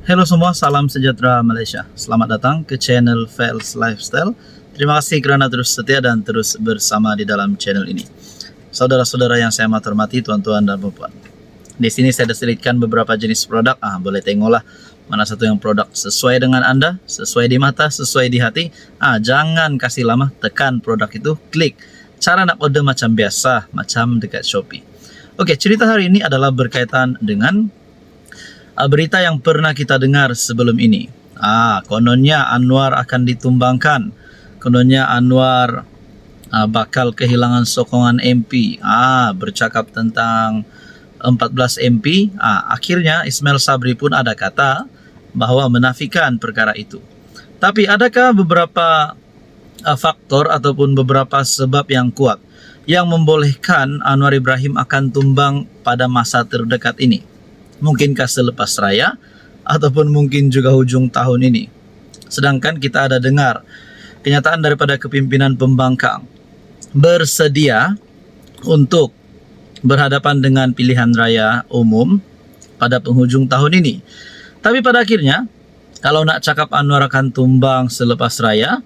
Halo semua, salam sejahtera Malaysia. Selamat datang ke channel Fels Lifestyle. Terima kasih kerana terus setia dan terus bersama di dalam channel ini. Saudara-saudara yang saya amat hormati, tuan-tuan dan puan-puan. Di sini saya selitkan beberapa jenis produk. Boleh tengoklah mana satu yang produk sesuai dengan Anda, sesuai di mata, sesuai di hati. Jangan kasih lama, tekan produk itu, klik. Cara nak order macam biasa, macam dekat Shopee. Oke, cerita hari ini adalah berkaitan dengan berita yang pernah kita dengar sebelum ini. Kononnya Anwar akan ditumbangkan. Kononnya Anwar bakal kehilangan sokongan MP. Bercakap tentang 14 MP. Akhirnya Ismail Sabri pun ada kata bahwa menafikan perkara itu. Tapi adakah beberapa faktor ataupun beberapa sebab yang kuat yang membolehkan Anwar Ibrahim akan tumbang pada masa terdekat ini? Mungkinkah selepas raya ataupun mungkin juga hujung tahun ini? Sedangkan kita ada dengar kenyataan daripada kepimpinan pembangkang bersedia untuk berhadapan dengan pilihan raya umum pada penghujung tahun ini. Tapi pada akhirnya, kalau nak cakap Anwar akan tumbang selepas raya,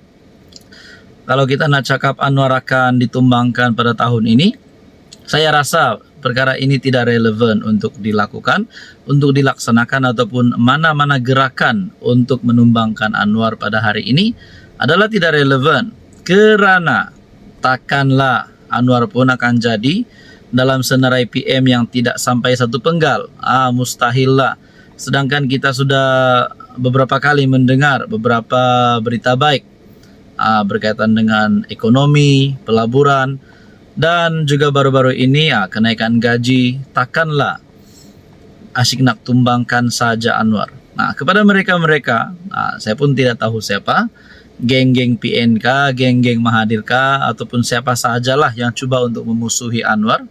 kalau kita nak cakap Anwar akan ditumbangkan pada tahun ini, saya rasa perkara ini tidak relevan untuk dilakukan, untuk dilaksanakan ataupun mana-mana gerakan untuk menumbangkan Anwar pada hari ini adalah tidak relevan. Kerana takkanlah Anwar pun akan jadi dalam senarai PM yang tidak sampai satu penggal. Mustahil lah. Sedangkan kita sudah beberapa kali mendengar beberapa berita baik berkaitan dengan ekonomi, pelaburan, dan juga baru-baru ini kenaikan gaji. Takkanlah asyik nak tumbangkan saja Anwar. Kepada mereka-mereka, saya pun tidak tahu siapa, geng-geng PNK, geng-geng Mahathir ataupun siapa sajalah yang cuba untuk memusuhi Anwar.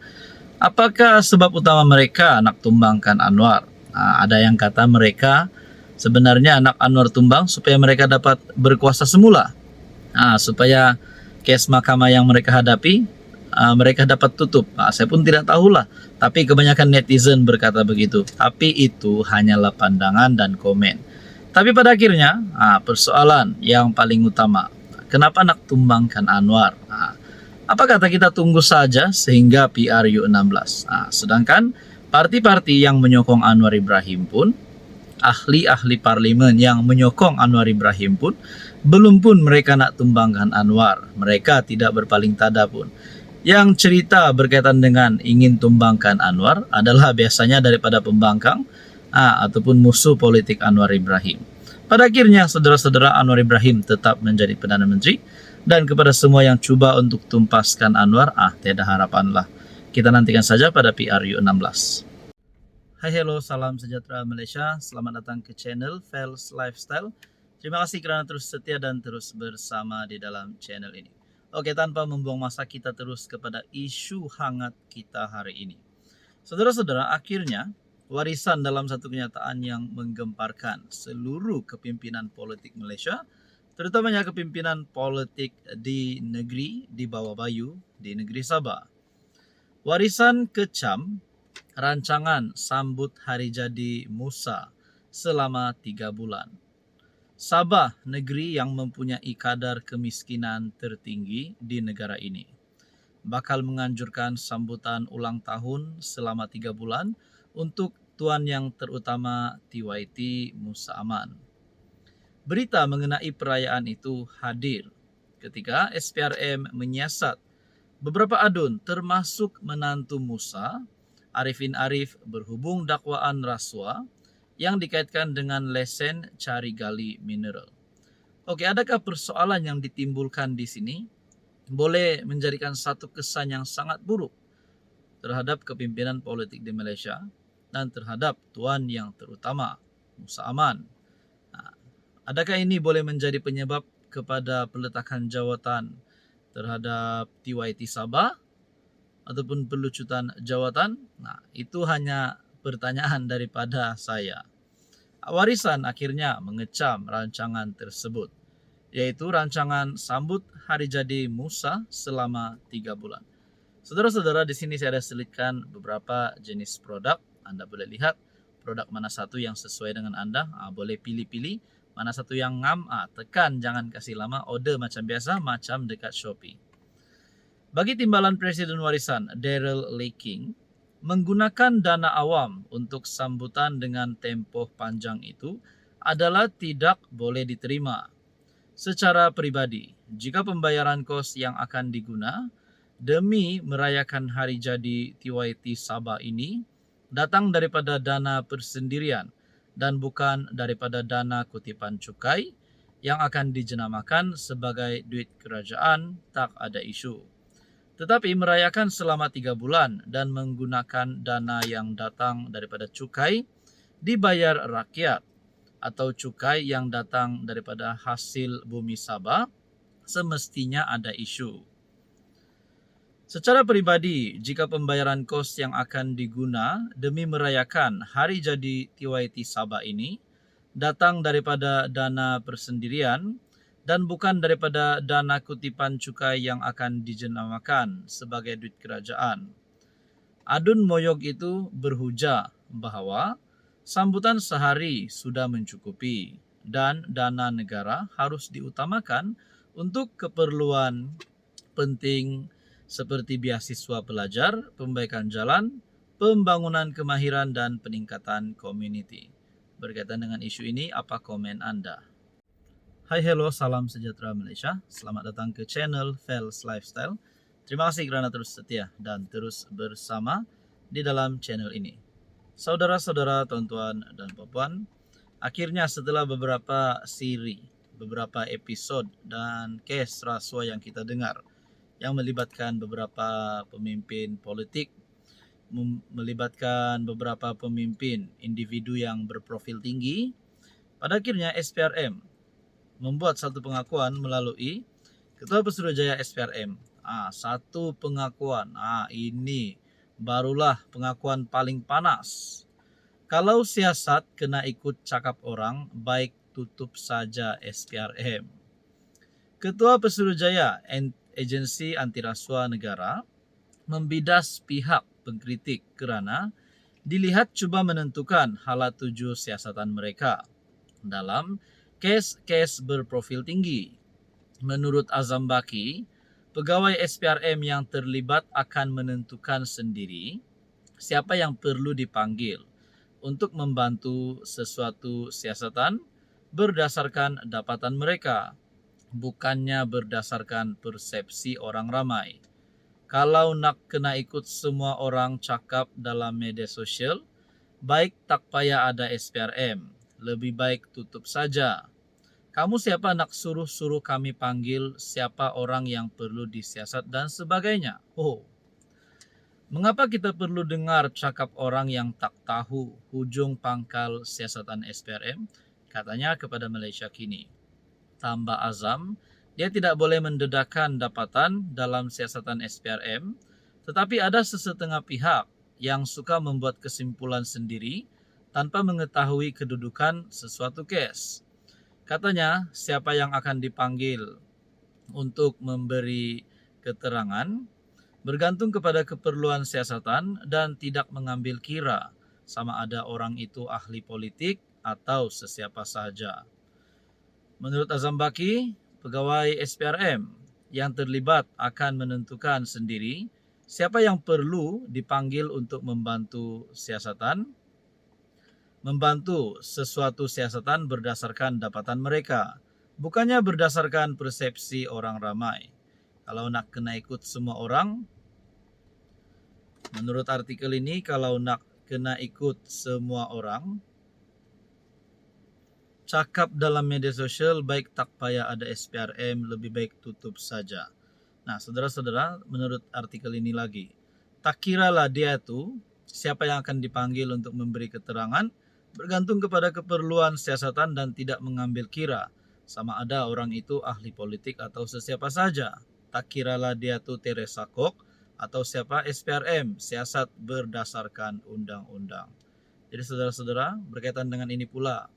Apakah sebab utama mereka nak tumbangkan Anwar? Ada yang kata mereka sebenarnya nak Anwar tumbang supaya mereka dapat berkuasa semula. Supaya kes mahkamah yang mereka hadapi mereka dapat tutup. Saya pun tidak tahulah. Tapi kebanyakan netizen berkata begitu. Tapi itu hanyalah pandangan dan komen. Tapi pada akhirnya, persoalan yang paling utama, kenapa nak tumbangkan Anwar? Apa kata kita tunggu saja sehingga PRU16? Sedangkan parti-parti yang menyokong Anwar Ibrahim pun, ahli-ahli parlimen yang menyokong Anwar Ibrahim pun, belum pun mereka nak tumbangkan Anwar. Mereka tidak berpaling tada pun. Yang cerita berkaitan dengan ingin tumbangkan Anwar adalah biasanya daripada pembangkang ataupun musuh politik Anwar Ibrahim. Pada akhirnya, saudara-saudara, Anwar Ibrahim tetap menjadi Perdana Menteri. Dan kepada semua yang cuba untuk tumpaskan Anwar, tiada harapanlah. Kita nantikan saja pada PRU16. Hai, hello, salam sejahtera Malaysia. Selamat datang ke channel Fels Lifestyle. Terima kasih kerana terus setia dan terus bersama di dalam channel ini. Oke, tanpa membuang masa, kita terus kepada isu hangat kita hari ini. Saudara-saudara, akhirnya warisan dalam satu kenyataan yang menggemparkan seluruh kepimpinan politik Malaysia, terutamanya kepimpinan politik di negeri di bawah Bayu, di negeri Sabah. Warisan kecam rancangan sambut hari jadi Musa selama 3 bulan. Sabah, negeri yang mempunyai kadar kemiskinan tertinggi di negara ini, bakal menganjurkan sambutan ulang tahun selama 3 bulan untuk Tuan Yang Terutama TYT Musa Aman. Berita mengenai perayaan itu hadir ketika SPRM menyiasat beberapa adun termasuk menantu Musa, Arifin Arif, berhubung dakwaan rasuah yang dikaitkan dengan lesen cari gali mineral. Oke, adakah persoalan yang ditimbulkan di sini boleh menjadikan satu kesan yang sangat buruk terhadap kepimpinan politik di Malaysia dan terhadap Tuan Yang Terutama Musa Aman? Adakah ini boleh menjadi penyebab kepada peletakan jawatan terhadap TYT Sabah ataupun pelucutan jawatan? Itu hanya pertanyaan daripada saya. Warisan akhirnya mengecam rancangan tersebut, yaitu rancangan sambut hari jadi Musa selama 3 bulan. Saudara-saudara, di sini saya ada selitkan beberapa jenis produk. Anda boleh lihat produk mana satu yang sesuai dengan Anda, boleh pilih-pilih. Mana satu yang ngam, tekan, jangan kasih lama, order macam biasa, macam dekat Shopee. Bagi timbalan Presiden Warisan, Daryl Laking, menggunakan dana awam untuk sambutan dengan tempoh panjang itu adalah tidak boleh diterima. Secara pribadi, jika pembayaran kos yang akan diguna demi merayakan hari jadi TYT Sabah ini datang daripada dana persendirian dan bukan daripada dana kutipan cukai yang akan dijenamakan sebagai duit kerajaan, tak ada isu. Tetapi merayakan selama 3 bulan dan menggunakan dana yang datang daripada cukai dibayar rakyat atau cukai yang datang daripada hasil bumi Sabah semestinya ada isu. Secara pribadi, jika pembayaran kos yang akan diguna demi merayakan hari jadi TYT Sabah ini datang daripada dana persendirian dan bukan daripada dana kutipan cukai yang akan dijenamakan sebagai duit kerajaan, Adun Moyog itu berhujah bahawa sambutan sehari sudah mencukupi dan dana negara harus diutamakan untuk keperluan penting seperti beasiswa pelajar, pembaikan jalan, pembangunan kemahiran dan peningkatan komuniti. Berkaitan dengan isu ini, apa komen Anda? Hai, hello, salam sejahtera Malaysia. Selamat datang ke channel Fels Lifestyle. Terima kasih kerana terus setia dan terus bersama di dalam channel ini. Saudara-saudara, tuan-tuan dan puan-puan, akhirnya setelah beberapa siri, beberapa episod dan kes rasuah yang kita dengar yang melibatkan beberapa pemimpin politik, melibatkan beberapa pemimpin individu yang berprofil tinggi, pada akhirnya SPRM membuat satu pengakuan melalui Ketua Pesuruhjaya SPRM. Satu pengakuan, ini barulah pengakuan paling panas. Kalau siasat kena ikut cakap orang, baik tutup saja SPRM. Ketua Pesuruhjaya Agensi Anti Rasuah Negara membidas pihak pengkritik kerana dilihat cuba menentukan hala tuju siasatan mereka dalam kes-kes berprofil tinggi. Menurut Azam Baki, pegawai SPRM yang terlibat akan menentukan sendiri siapa yang perlu dipanggil untuk membantu sesuatu siasatan berdasarkan dapatan mereka, bukannya berdasarkan persepsi orang ramai. Kalau nak kena ikut semua orang cakap dalam media sosial, baik tak payah ada SPRM, lebih baik tutup saja. Kamu siapa nak suruh-suruh kami panggil siapa orang yang perlu disiasat dan sebagainya? Mengapa kita perlu dengar cakap orang yang tak tahu hujung pangkal siasatan SPRM? Katanya kepada Malaysia Kini. Tambah Azam, dia tidak boleh mendedahkan dapatan dalam siasatan SPRM, tetapi ada sesetengah pihak yang suka membuat kesimpulan sendiri tanpa mengetahui kedudukan sesuatu kes. Katanya, siapa yang akan dipanggil untuk memberi keterangan bergantung kepada keperluan siasatan dan tidak mengambil kira sama ada orang itu ahli politik atau sesiapa sahaja. Menurut Azam Baki, pegawai SPRM yang terlibat akan menentukan sendiri siapa yang perlu dipanggil untuk membantu sesuatu siasatan berdasarkan dapatan mereka, bukannya berdasarkan persepsi orang ramai. Kalau nak kena ikut semua orang, menurut artikel ini, kalau nak kena ikut semua orang, cakap dalam media sosial, baik tak payah ada SPRM, lebih baik tutup saja. Nah, saudara-saudara, menurut artikel ini lagi, tak kiralah dia itu siapa yang akan dipanggil untuk memberi keterangan, bergantung kepada keperluan siasatan dan tidak mengambil kira sama ada orang itu ahli politik atau sesiapa saja. Tak kiralah dia tu Teresa Kok atau siapa SPRM, siasat berdasarkan undang-undang. Jadi saudara-saudara, berkaitan dengan ini pula,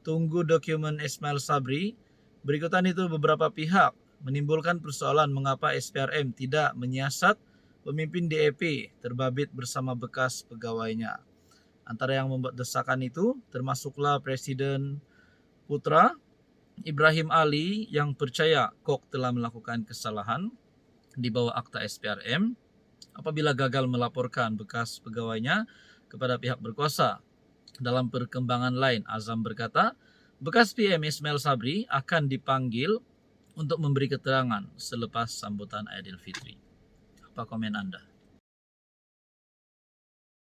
tunggu dokumen Ismail Sabri. Berikutan itu beberapa pihak menimbulkan persoalan mengapa SPRM tidak menyiasat pemimpin DAP terbabit bersama bekas pegawainya. Antara yang membuat desakan itu termasuklah Presiden Putra Ibrahim Ali yang percaya Kok telah melakukan kesalahan di bawah akta SPRM apabila gagal melaporkan bekas pegawainya kepada pihak berkuasa. Dalam perkembangan lain, Azam berkata, bekas PM Ismail Sabri akan dipanggil untuk memberi keterangan selepas sambutan Aidilfitri. Apa komen Anda?